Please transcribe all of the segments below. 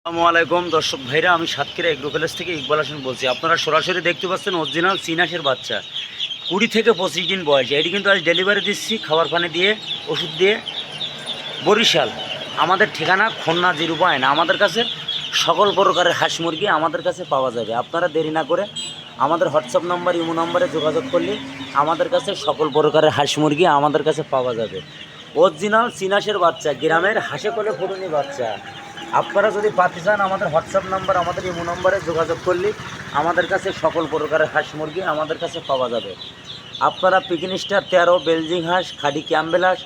আসসালামু আলাইকুম দর্শক ভাইরা, আমি সাতক্ষীরা এগ্রো প্যালেস থেকে ইকবাল হাসান বলছি। আপনারা সরাসরি দেখতে পাচ্ছেন অরিজিনাল চিনাশের বাচ্চা, 20 থেকে 25 দিন বয়স। এটি কিন্তু আজ ডেলিভারি দিচ্ছি খাবার পানি দিয়ে, ওষুধ দিয়ে, বরিশাল। আমাদের ঠিকানা খুলনা 0 আমাদের কাছে সকল প্রকারের হাঁস মুরগি আমাদের কাছে পাওয়া যাবে। আপনারা দেরি না করে আমাদের হোয়াটসঅ্যাপ নাম্বার, ইমো নাম্বারে যোগাযোগ করলে আমাদের কাছে সকল প্রকারের হাঁস মুরগি আমাদের কাছে পাওয়া যাবে। অরিজিনাল চিনাশের বাচ্চা, গ্রামের হাঁসে করে ফুটুনি বাচ্চা। আপনারা যদি পাতে চান আমাদের হোয়াটসঅ্যাপ নাম্বার, আমাদের ইমো নম্বরে যোগাযোগ করলে আমাদের কাছে সকল প্রকারের হাঁস মুরগি আমাদের কাছে পাওয়া যাবে। আপনারা পিকিন স্টার 13, বেলজিং হাঁস, খাডি ক্যাম্বেল হাঁস,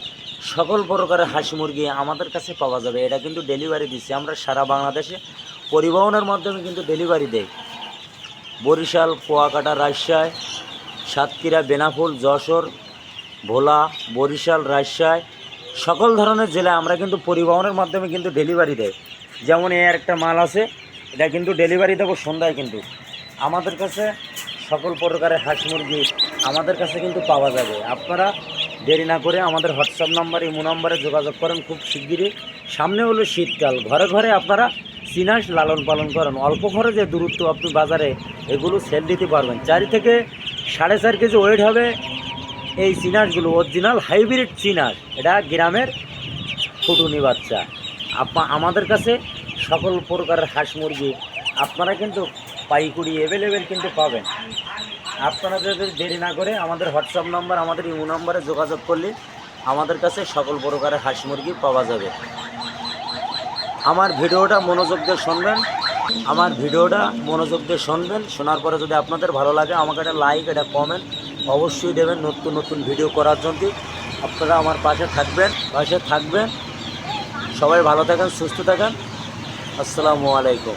সকল প্রকারের হাঁস মুরগি আমাদের কাছে পাওয়া যাবে। এটা কিন্তু ডেলিভারি দিচ্ছি আমরা সারা বাংলাদেশে, পরিবহনের মাধ্যমে কিন্তু ডেলিভারি দেয়। বরিশাল, কুয়াকাটা, রাজশাহী, সাতক্ষীরা, বেনাপোল, যশোর, ভোলা, বরিশাল, রাজশাহী, সকল ধরনের জেলায় আমরা কিন্তু পরিবহনের মাধ্যমে কিন্তু ডেলিভারি দেয়। যেমন এর একটা মাল আছে, এটা কিন্তু ডেলিভারি দেবো সন্ধ্যায়। কিন্তু আমাদের কাছে সকল প্রকারের হাঁস মুরগি আমাদের কাছে কিন্তু পাওয়া যাবে। আপনারা দেরি না করে আমাদের হোয়াটসঅ্যাপ নাম্বার, ইমো নাম্বারে যোগাযোগ করেন। খুব শিগগিরই, সামনে হলো শীতকাল, ঘরে ঘরে আপনারা চিনাশ লালন পালন করেন। অল্প খরচে দূরত্ব আপনি বাজারে এগুলো সেল দিতে পারবেন। 4 থেকে 4.5 কেজি ওয়েট হবে এই চিনাশগুলো, অরিজিনাল হাইব্রিড চিনাশ। এটা গ্রামের ফুটুনি বাচ্চা। আমাদের কাছে সকল প্রকারের হাঁস মুরগি আপনারা কিন্তু পাইকুড়ি অ্যাভেলেবেল কিন্তু পাবেন। আপনারা যদি দেরি না করে আমাদের হোয়াটসঅ্যাপ নাম্বার, আমাদের ইমো নাম্বারে যোগাযোগ করলে আমাদের কাছে সকল প্রকারের হাঁস মুরগি পাওয়া যাবে। আমার ভিডিওটা মনোযোগ দিয়ে শুনবেন, শোনার পরে যদি আপনাদের ভালো লাগে আমাকে একটা লাইক, একটা কমেন্ট অবশ্যই দেবেন। নতুন নতুন ভিডিও করার জন্য আপনারা আমার পাশে থাকবেন। সবাই ভালো থাকেন, সুস্থ থাকেন। আসসালামু আলাইকুম।